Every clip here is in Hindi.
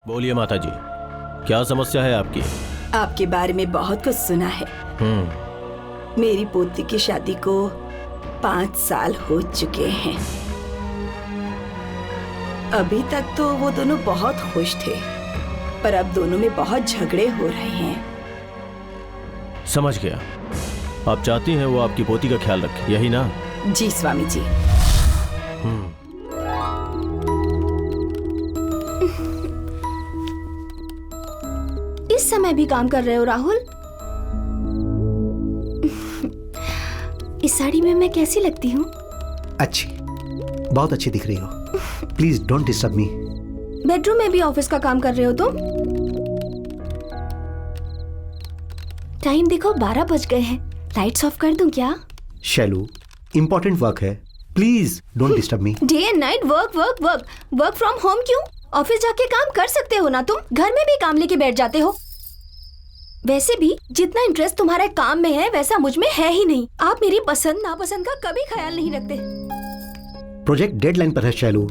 बोलिए माता जी, क्या समस्या है आपकी? आपके बारे में बहुत कुछ सुना है। मेरी पोती की शादी को 5 साल हो चुके हैं। अभी तक तो वो दोनों बहुत खुश थे, पर अब दोनों में बहुत झगड़े हो रहे हैं। समझ गया। आप चाहती हैं वो आपकी पोती का ख्याल रखे, यही ना? जी स्वामी जी। इस समय भी काम कर रहे हो राहुल? इस साड़ी में मैं कैसी लगती हूँ? अच्छी, बहुत अच्छी दिख रही हो। Please don't disturb me. Bedroom में भी ऑफिस का काम कर रहे हो तुम? टाइम देखो 12 बज गए हैं। लाइट्स ऑफ कर दूं क्या? शैलू, इंपॉर्टेंट वर्क है, please don't disturb me. Day and night work work work. Work from home क्यों? ऑफिस जाके काम कर सकते हो ना तुम? घर में भी काम लेके बैठ जाते हो। वैसे भी जितना इंटरेस्ट तुम्हारे काम में है वैसा मुझ में है ही नहीं। आप मेरी पसंद नापसंद का कभी ख्याल नहीं रखते। प्रोजेक्ट डेडलाइन पर है शैलू।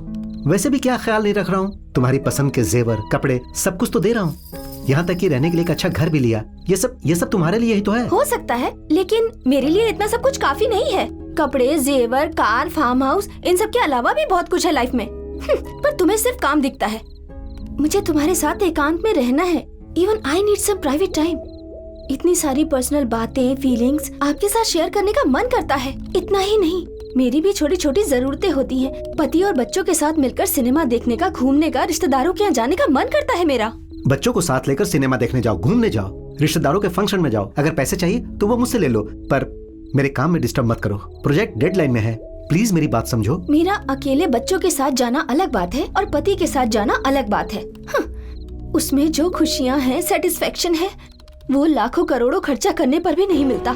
वैसे भी क्या ख्याल नहीं रख रहा हूँ। तुम्हारी पसंद के जेवर, कपड़े, सब कुछ तो दे रहा हूँ। यहाँ तक कि रहने के लिए एक अच्छा घर भी लिया। ये सब तुम्हारे लिए ही तो है। हो सकता है, लेकिन मेरे लिए इतना सब कुछ काफी नहीं है। कपड़े, जेवर, कार, फार्म हाउस, इन सब के अलावा भी बहुत कुछ है लाइफ में। पर तुम्हें सिर्फ काम दिखता है। मुझे तुम्हारे साथ एकांत में रहना है। Even I need some private time. इतनी सारी पर्सनल बातें, फीलिंग्स आपके साथ शेयर करने का मन करता है। इतना ही नहीं, मेरी भी छोटी छोटी जरूरतें होती हैं। पति और बच्चों के साथ मिलकर सिनेमा देखने का, घूमने का, रिश्तेदारों के यहाँ जाने का मन करता है मेरा। बच्चों को साथ लेकर सिनेमा देखने जाओ, घूमने जाओ, रिश्तेदारों के फंक्शन में जाओ। अगर पैसे चाहिए तो वो मुझसे ले लो, पर मेरे काम में डिस्टर्ब मत करो। प्रोजेक्ट डेडलाइन में है, प्लीज मेरी बात समझो। मेरा अकेले बच्चों के साथ जाना अलग बात है और पति के साथ जाना अलग बात है। उसमें जो खुशियाँ हैं, सेटिस्फेक्शन है, वो लाखों करोड़ों खर्चा करने पर भी नहीं मिलता।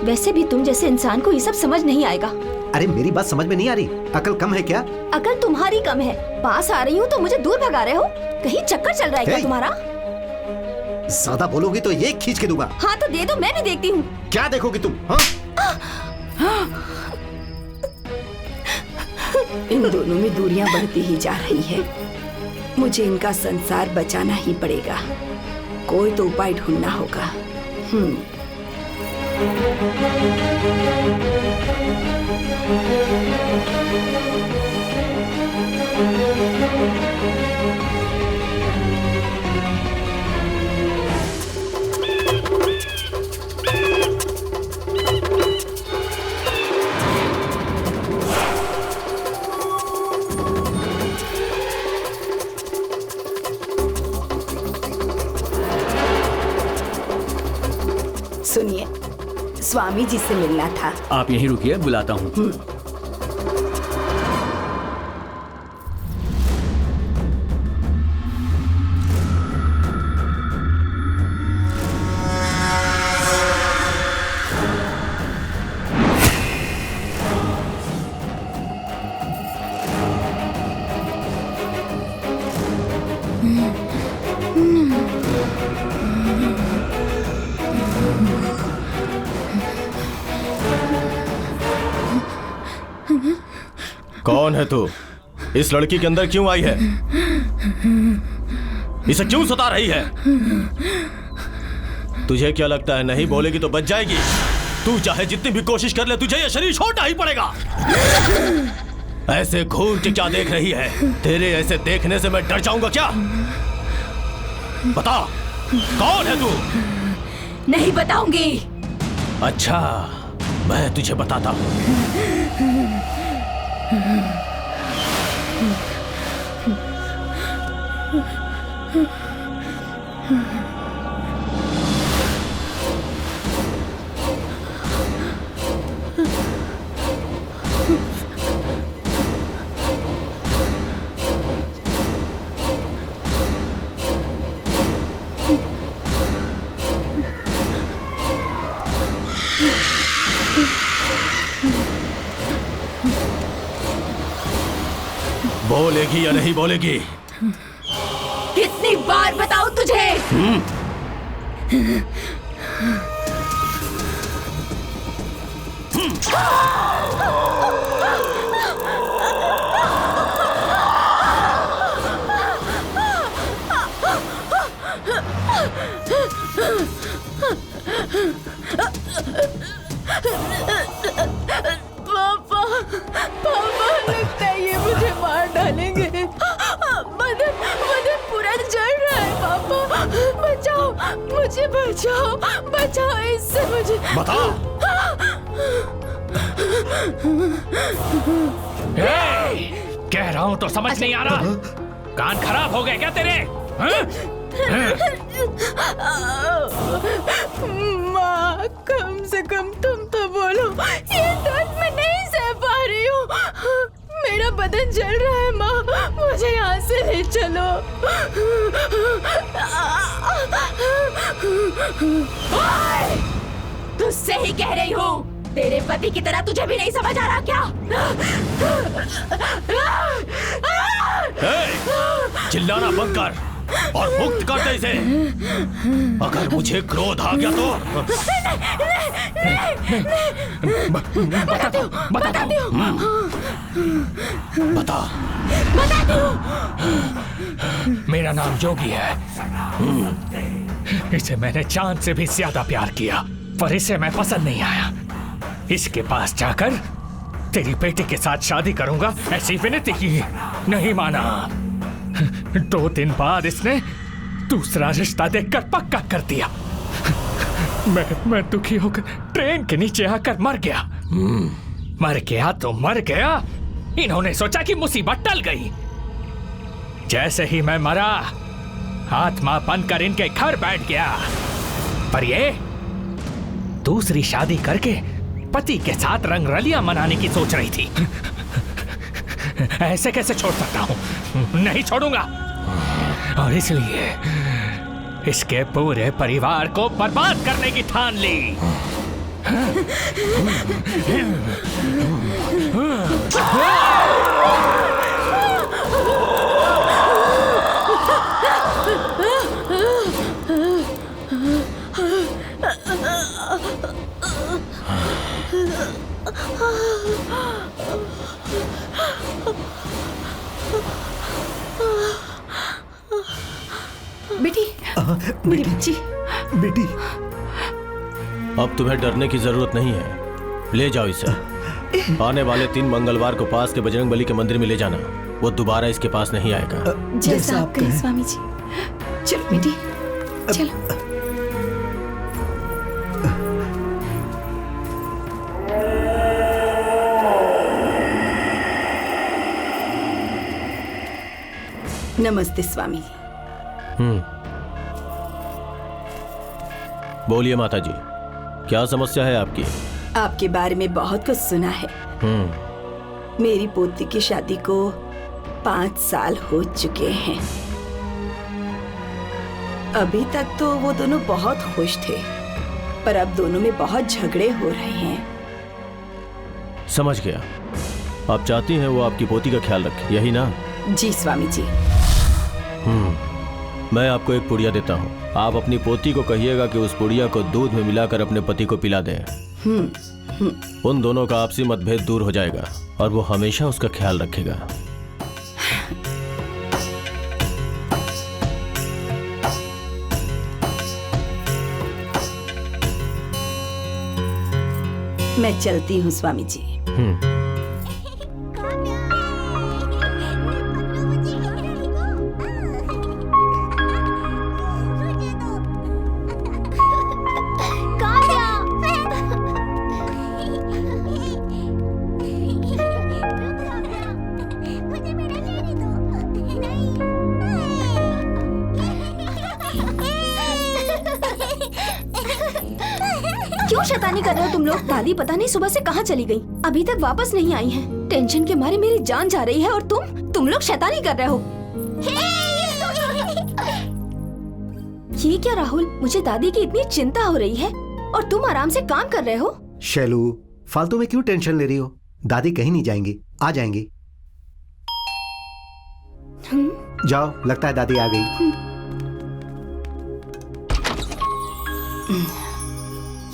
वैसे भी तुम जैसे इंसान को ये सब समझ नहीं आएगा। अरे मेरी बात समझ में नहीं आ रही? अकल कम है क्या? अकल तुम्हारी कम है। पास आ रही हूँ तो मुझे दूर भगा रहे हो। कहीं चक्कर चल रहा है क्या तुम्हारा? ज्यादा बोलोगी तो ये खींच के दूंगा। हाँ तो दे दो, मैं भी देखती हूँ। क्या देखोगी तुम? इन दोनों में दूरियां बढ़ती ही जा रही है। मुझे इनका संसार बचाना ही पड़ेगा। कोई तो उपाय ढूंढना होगा। सुनिए, स्वामी जी से मिलना था। आप यहीं रुकिए, बुलाता हूँ। कौन है तू? इस लड़की के अंदर क्यों आई है? इसे क्यों सता रही है? तुझे क्या लगता है नहीं बोलेगी तो बच जाएगी? तू चाहे जितनी भी कोशिश कर ले, तुझे ये शरीर छोड़ना ही पड़ेगा। ऐसे घूर के क्या देख रही है? तेरे ऐसे देखने से मैं डर जाऊंगा क्या? बता, कौन है तू? नहीं बताऊंगी। अच्छा, मैं तुझे बताता हूँ। बोलेगी या नहीं बोलेगी? कितनी बार बताऊं तुझे? बचाओ, बचाओ इससे मुझे। बता। कह रहा हूँ तो समझ नहीं आ रहा। कान खराब हो गए क्या तेरे? माँ, कम से कम तुम तो बोलो। ये दर्द मैं नहीं सह पा रही हूँ। मेरा बदन जल रहा है माँ, मुझे यहाँ से ले चलो। तुझसे ही कह रही हूँ, तेरे पति की तरह तुझे भी नहीं समझ आ रहा क्या? चिल्लाना बंद कर और मुक्त कर दे इसे। अगर मुझे क्रोध आ गया तो बताती हूँ। बता। मेरा नाम योगी है। इसे मैंने चांद से भी ज्यादा प्यार किया, पर इसे मैं पसंद नहीं आया। इसके पास जाकर तेरी बेटी के साथ शादी करूंगा ऐसी विनती की, नहीं माना। 2 दिन बाद इसने दूसरा रिश्ता देखकर पक्का कर दिया। मैं दुखी होकर ट्रेन के नीचे आकर मर गया। मर गया तो मर गया। इन्होंने सोचा कि मुसीबत टल गई। जैसे ही मैं मरा, आत्मा बनकर इनके घर बैठ गया। पर ये दूसरी शादी करके पति के साथ रंगरलियां मनाने की सोच रही थी। ऐसे कैसे छोड़ सकता हूं? नहीं छोड़ूंगा। और इसलिए इसके पूरे परिवार को बर्बाद करने की ठान ली। बेटी, मेरी बच्ची। बेटी, अब तुम्हें डरने की जरूरत नहीं है। ले जाओ इसे। आने वाले 3 मंगलवार को पास के बजरंगबली के मंदिर में ले जाना। वो दोबारा इसके पास नहीं आएगा। जैसा आप कहें स्वामी जी। चलो बेटी, चलो। नमस्ते स्वामी जी। बोलिए माता जी, क्या समस्या है आपकी? आपके बारे में बहुत कुछ सुना है। मेरी पोती की शादी को 5 साल हो चुके हैं। अभी तक तो वो दोनों बहुत खुश थे, पर अब दोनों में बहुत झगड़े हो रहे हैं। समझ गया। आप चाहती हैं वो आपकी पोती का ख्याल रखे, यही ना? जी स्वामी जी। मैं आपको एक पुड़िया देता हूँ। आप अपनी पोती को कहिएगा कि उस पुड़िया को दूध में मिलाकर अपने पति को पिला दें। उन दोनों का आपसी मतभेद दूर हो जाएगा और वो हमेशा उसका ख्याल रखेगा। मैं चलती हूँ स्वामी जी। क्यों शैतानी कर रहे हो तुम लोग? दादी पता नहीं सुबह से कहाँ चली गई, अभी तक वापस नहीं आई हैं। टेंशन के मारे मेरी जान जा रही है और तुम लोग शैतानी कर रहे हो। ये क्या राहुल, मुझे दादी की इतनी चिंता हो रही है और तुम आराम से काम कर रहे हो। शैलू, फालतू में क्यों टेंशन ले रही हो? दादी कहीं नहीं जाएंगी, आ जाएंगी। जाओ, लगता है दादी आ गई।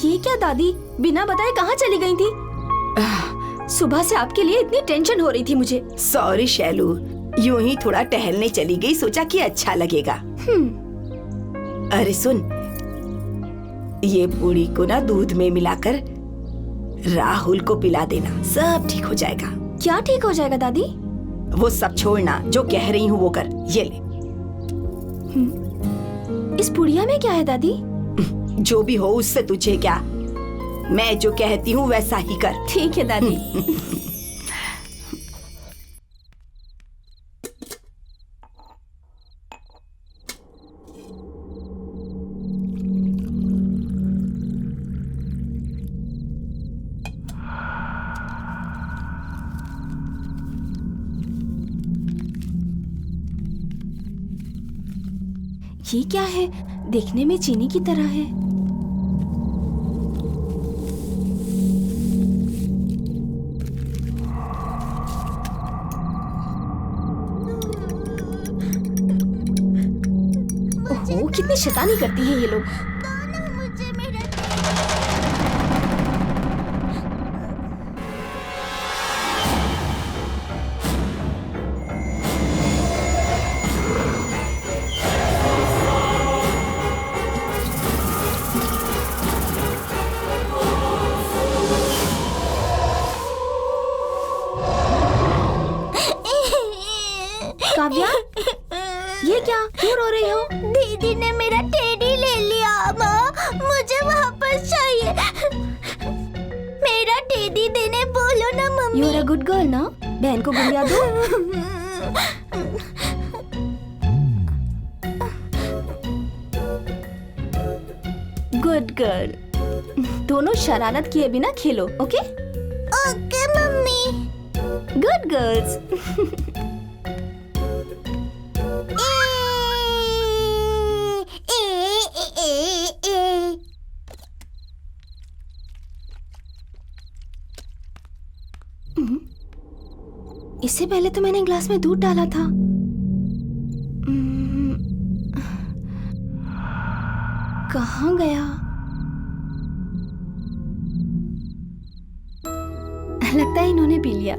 ये क्या दादी बिना बताए कहाँ चली गई थी? सुबह से आपके लिए इतनी टेंशन हो रही थी मुझे। सॉरी शैलू, यूं ही थोड़ा टहलने चली गई, सोचा कि अच्छा लगेगा। अरे सुन, ये पूड़ी को ना दूध में मिलाकर राहुल को पिला देना, सब ठीक हो जाएगा। क्या ठीक हो जाएगा दादी? वो सब छोड़ना, जो कह रही हूँ वो कर। ये ले। इस पुड़िया में क्या है दादी? जो भी हो उससे तुझे क्या, मैं जो कहती हूँ वैसा ही कर। ठीक है दादी। ये क्या है? देखने में चीनी की तरह है। ओहो, कितनी शैतानी करती हैं ये लोग। काव्या, ये क्या, क्यों रो रही हो? दीदी ने मेरा टेडी ले लिया माँ, मुझे वापस चाहिए। मेरा टेडी देने बोलो ना mummy. You are a good girl ना, बहन को गुड़िया दो। Good girl. दोनों शरारत किए बिना खेलो, okay? Okay mummy. Good girls. इससे पहले तो मैंने ग्लास में दूध डाला था। कहाँ गया? लगता है इन्होंने पी लिया।